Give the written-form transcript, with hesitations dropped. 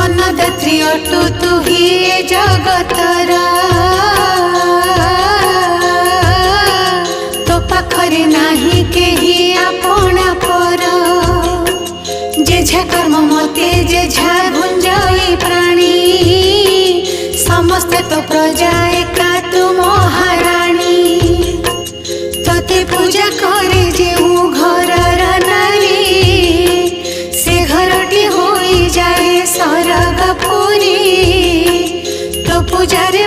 अन्नदात्री अटु तु ही ए जगतर तो पाखरे नाही केही आपणा पर जेझा कर्म मते जेझा गुंजई प्राणी समस्ते तो प्रजा एका तु महाराणी तोते पूजा करे जे घरर नारी से घरटी होई जाए सरग पुरी तो पूजारे